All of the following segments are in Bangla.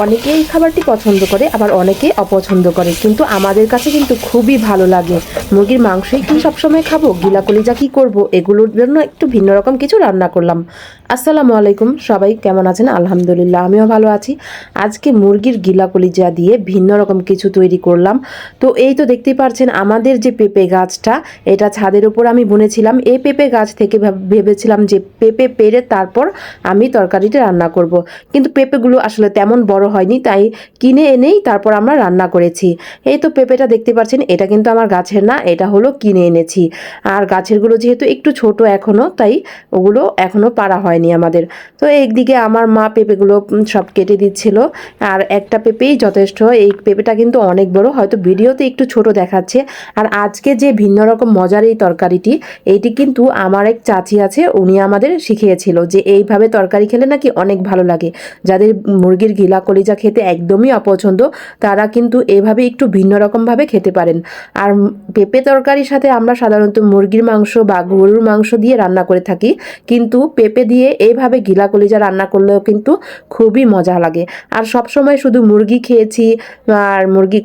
অনেকেই এই খাবারটি পছন্দ করে, আবার অনেকেই অপছন্দ করে, কিন্তু আমাদের কাছে কিন্তু খুবই ভালো লাগে। মুরগির মাংসই কি সবসময় খাবো, গিলা কলিজা কি করব, এগুলোর জন্য একটু ভিন্ন রকম কিছু রান্না করলাম। আসসালামু আলাইকুম, সবাই কেমন আছেন? আলহামদুলিল্লাহ, আমিও ভালো আছি। আজকে মুরগির গিলা কলিজা দিয়ে ভিন্ন রকম কিছু তৈরি করলাম। তো এই তো দেখতেই পাচ্ছেন আমাদের যে পেঁপে গাছটা, এটা ছাদের উপর আমি বুনেছিলাম। এই পেঁপে গাছ থেকে ভেবেছিলাম যে পেঁপে পেড়ে তারপর আমি তরকারিটা রান্না করব, কিন্তু পেঁপেগুলো আসলে তেমন বড় হয়নি, তাই কিনে এনেই তারপর আমরা রান্না করেছি। এই তো পেঁপেটা দেখতে পাচ্ছেন, এটা কিন্তু আমার গাছের না, এটা হলো কিনে এনেছি। আর গাছেরগুলো যেহেতু একটু ছোট এখনও, তাই ওগুলো এখনও পাড়া হয়নি আমাদের। তো একদিকে আমার মা পেঁপেগুলো সব কেটে দিচ্ছিল, আর একটা পেঁপেই যথেষ্ট। এই পেঁপেটা কিন্তু অনেক বড়, হয়তো ভিডিওতে একটু ছোট দেখাচ্ছে। আর আজকে যে ভিন্ন রকম মজার এই তরকারিটি, এইটি কিন্তু আমার এক চাচি আছে, উনি আমাদের শিখিয়েছিল যে এইভাবে তরকারি খেলে নাকি অনেক ভালো লাগে। যাদের মুরগির গিলা কলিজা খেতে একদমই অপছন্দ, তারা কিন্তু এভাবে একটু ভিন্ন রকমভাবে খেতে পারেন। আর পেঁপে তরকারির সাথে আমরা সাধারণত মুরগির মাংস বা গরুর মাংস দিয়ে রান্না করে থাকি, কিন্তু পেঁপে দিয়ে এইভাবে গিলা কলিজা রান্না করলেও কিন্তু খুবই মজা লাগে। আর সবসময় শুধু মুরগি খেয়েছি, আর মুরগি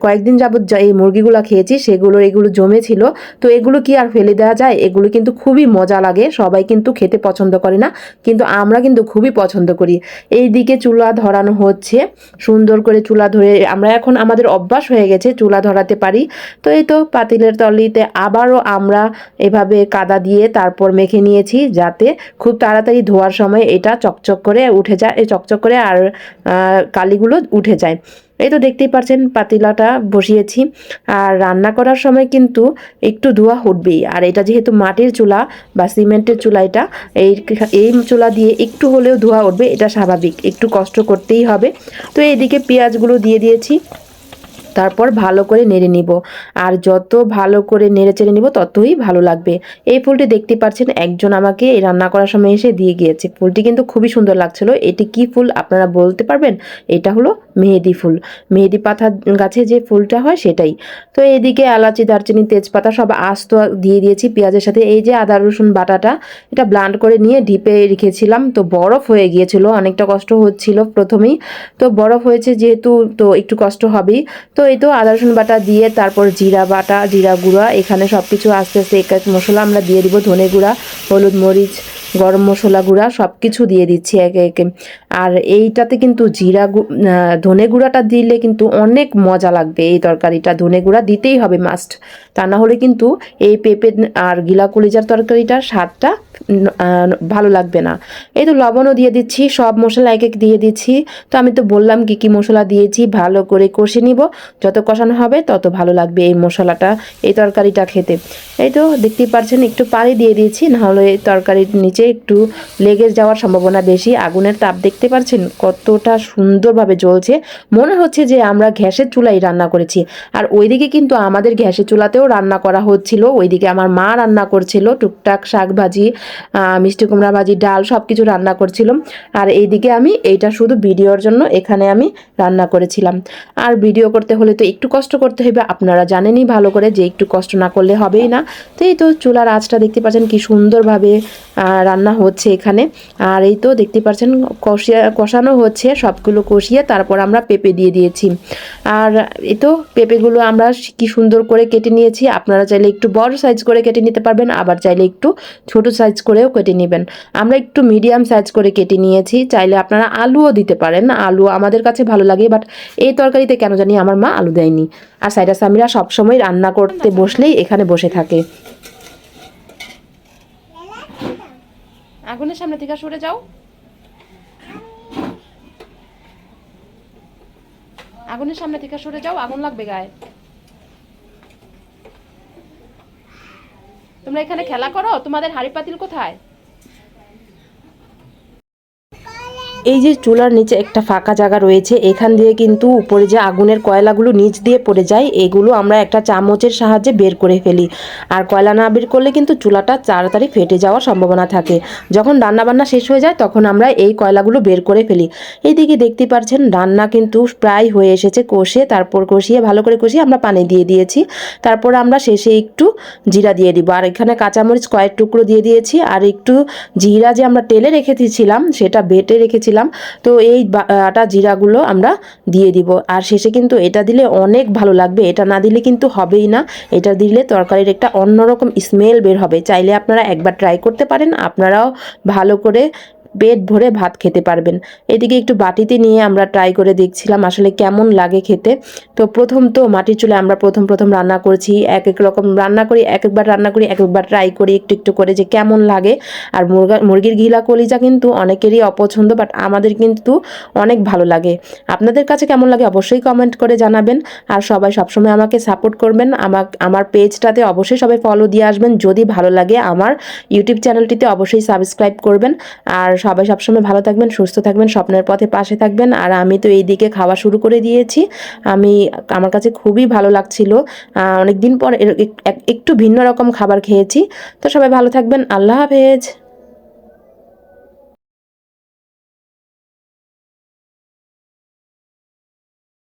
কয়েকদিন যাবত এই মুরগিগুলো খেয়েছি, এগুলো জমেছিল। তো এগুলো কি আর ফেলে দেওয়া যায়? এগুলো কিন্তু খুবই মজা লাগে। সবাই কিন্তু খেতে পছন্দ করে না, কিন্তু আমরা কিন্তু খুবই পছন্দ করি। এই দিকে চুলা ধরানো হচ্ছে, সুন্দর করে চুলা ধরে আমরা এখন আমাদের অভ্যাস হয়ে গেছে চুলা ধরাতে পারি। তো এই তো পাতিলের তলিতে আবারও আমরা এভাবে কাদা দিয়ে তারপর মেখে নিয়েছি, যাতে খুব তাড়াতাড়ি ধোয়ার সময় এটা চকচক করে উঠে যায়, চকচক করে আর কালিগুলো উঠে যায়। এই তো দেখতেই পাচ্ছেন পাতিলাটা বসিয়েছি। আর রান্না করার সময় কিন্তু একটু ধোঁয়া উঠবেই, আর এটা যেহেতু মাটির চুলা বা সিমেন্টের চুলা, এটা এই চুলা দিয়ে একটু হলেও ধোঁয়া উঠবে, এটা স্বাভাবিক, একটু কষ্ট করতেই হবে। তো এইদিকে পেঁয়াজগুলো দিয়ে দিয়েছি, তারপর ভালো করে নেড়ে নিব। আর যত ভালো করে নেড়ে চেড়ে নিব ততই ভালো লাগবে। এই ফুলটি দেখতে পাচ্ছেন, একজন আমাকে এই রান্না করার সময় এসে দিয়ে গিয়েছে। ফুলটি কিন্তু খুবই সুন্দর লাগছিল। এটি কি ফুল আপনারা বলতে পারবেন? এটা হলো মেহেদি ফুল, মেহেদি পাতা গাছে যে ফুলটা হয় সেটাই। তো এইদিকে এলাচি, দারচিনি, তেজপাতা সব আস্ত দিয়ে দিয়েছি পেঁয়াজের সাথে। এই যে আদা রসুন বাটাটা, এটা ব্লান্ড করে নিয়ে ডিপে রেখেছিলাম, তো বরফ হয়ে গিয়েছিল, অনেকটা কষ্ট হচ্ছিল প্রথমেই। তো বরফ হয়েছে যেহেতু, তো একটু কষ্ট হবেই। তো এই তো আদা রসুন বাটা দিয়ে তারপর জিরা বাটা, জিরা গুঁড়া, এখানে সব কিছু আস্তে আস্তে এক এক মশলা আমরা দিয়ে দিব। ধনে গুঁড়া, হলুদ, মরিচ, গরম মশলা গুঁড়া সব কিছু দিয়ে দিচ্ছি একে একে। আর এইটাতে কিন্তু ধনে গুঁড়াটা দিলে কিন্তু অনেক মজা লাগবে। এই তরকারিটা ধনে গুঁড়া দিতেই হবে মাস্ট, তা না হলে কিন্তু এই পেঁপে আর গিলা কলিজার তরকারিটার স্বাদটা ভালো লাগবে না। এই তো লবণও দিয়ে দিচ্ছি, সব মশলা এক এক দিয়ে দিচ্ছি। তো আমি তো বললাম কি কি মশলা দিয়েছি, ভালো করে কষে নিব। যত কষানো হবে তত ভালো লাগবে এই মশলাটা, এই তরকারিটা খেতে। এই তো দেখতেই পাচ্ছেন একটু পানি দিয়ে দিয়েছি, নাহলে এই তরকারির নিচে একটু লেগে যাওয়ার সম্ভাবনা বেশি। আগুনের তাপ দেখতে পাচ্ছেন কতটা সুন্দরভাবে জ্বলছে, মনে হচ্ছে যে আমরা গ্যাসের চুলায় রান্না করেছি। আর ওইদিকে কিন্তু আমাদের গ্যাসের চুলাতেও রান্না করা হচ্ছিল। ওইদিকে আমার মা রান্না করছিল টুকটাক শাক ভাজি, মিষ্টি কুমড়া ভাজি, ডাল সব কিছু রান্না করছিলাম। আর এইদিকে আমি এইটা শুধু ভিডিওর জন্য এখানে আমি রান্না করেছিলাম। আর ভিডিও করতে হলে তো একটু কষ্ট করতে হবে, আপনারা জানেনই ভালো করে যে একটু কষ্ট না করলে হবেই না। তো এই তো চুলার আঁচটা দেখতে পাচ্ছেন কি সুন্দরভাবে রান্না হচ্ছে এখানে। আর এই তো দেখতে পাচ্ছেন কষানো হচ্ছে, সবগুলো কষিয়ে তারপর আমরা পেঁপে দিয়ে দিয়েছি। আর এই তো পেঁপেগুলো আমরা কি সুন্দর করে কেটে নিয়েছি। আপনারা চাইলে একটু বড় সাইজ করে কেটে নিতে পারবেন, আবার চাইলে একটু ছোট সাইজ করেও কেটে নেবেন। আমরা একটু মিডিয়াম সাইজ করে কেটে নিয়েছি, চাইলে আপনারা আলুও দিতে পারেন, আলু আমাদের কাছে ভালো লাগে, বাট এই তরকারিতে কেন জানি আমার মা আলু দেয়নি। আর সাইরা সামিরা সবসময় রান্না করতে বসলেই এখানে বসে থাকে। আগুনের সামনে থেকে সরে যাও, আগুনের সামনে থেকে সরে যাও, আগুন লাগবে গায়ে। তোমরা এখানে খেলা করো, তোমাদের হাঁড়ি পাতিল কোথায়? এই যে চুলার নিচে একটা ফাঁকা জায়গা রয়েছে, এখান দিয়ে কিন্তু উপরে যে আগুনের কয়লাগুলো নিচ দিয়ে পড়ে যায়, এগুলো আমরা একটা চামচের সাহায্যে বের করে ফেলি। আর কয়লা না বের করলে কিন্তু চুলাটা তাড়াতাড়ি ফেটে যাওয়ার সম্ভাবনা থাকে। যখন রান্নাবান্না শেষ হয়ে যায় তখন আমরা এই কয়লাগুলো বের করে ফেলি। এইদিকে দেখতে পাচ্ছেন রান্না কিন্তু প্রায় হয়ে এসেছে, তারপর কষিয়ে ভালো করে কষিয়ে আমরা পানি দিয়ে দিয়েছি। তারপর আমরা শেষে একটু জিরা দিয়ে দিব, আর এখানে কাঁচামরিচ কয়েক টুকরো দিয়ে দিয়েছি। আর একটু জিরা যে আমরা টেলে রেখেছিলাম, সেটা বেটে রেখেছিলাম, দিয়েছিলাম। তো এই বাটা জিরাগুলো আমরা দিয়ে দিব, আর শেষে কিন্তু এটা দিলে অনেক ভালো লাগবে, এটা না দিলে কিন্তু হবেই না। এটা দিলে তরকারির একটা অন্যরকম স্মেল বের হবে। চাইলে আপনারা একবার ট্রাই করতে পারেন, আপনারাও ভালো করে পেট ভরে ভাত খেতে পারবেন। এদিকে একটু বাটিতে নিয়ে আমরা ট্রাই করে দেখছিলাম আসলে কেমন লাগে খেতে। তো প্রথম তো মাটির চুলায় আমরা প্রথম রান্না করছি, এক এক রকম রান্না করি, এক একবার রান্না করি, এক একবার ট্রাই করি একটু একটু করে যে কেমন লাগে। আর মুরগির ঘিলা কলিজা কিন্তু অনেকেরই অপছন্দ, বাট আমাদের কিন্তু অনেক ভালো লাগে। আপনাদের কাছে কেমন লাগে অবশ্যই কমেন্ট করে জানাবেন। আর সবাই সবসময় আমাকে সাপোর্ট করবেন, আমার পেজটাতে অবশ্যই সবাই ফলো দিয়ে আসবেন। যদি ভালো লাগে আমার ইউটিউব চ্যানেলটিতে অবশ্যই সাবস্ক্রাইব করবেন। আর সবাই সবসময় ভালো থাকবেন, সুস্থ থাকবেন, স্বপ্নের পথে পাশে থাকবেন। আর আমি তো এই দিকে খাওয়া শুরু করে দিয়েছি। আমার কাছে খুবই ভালো লাগছিল, অনেকদিন পর একটু ভিন্ন রকম খাবার খেয়েছি। তো সবাই ভালো থাকবেন, আল্লাহ হাফেজ।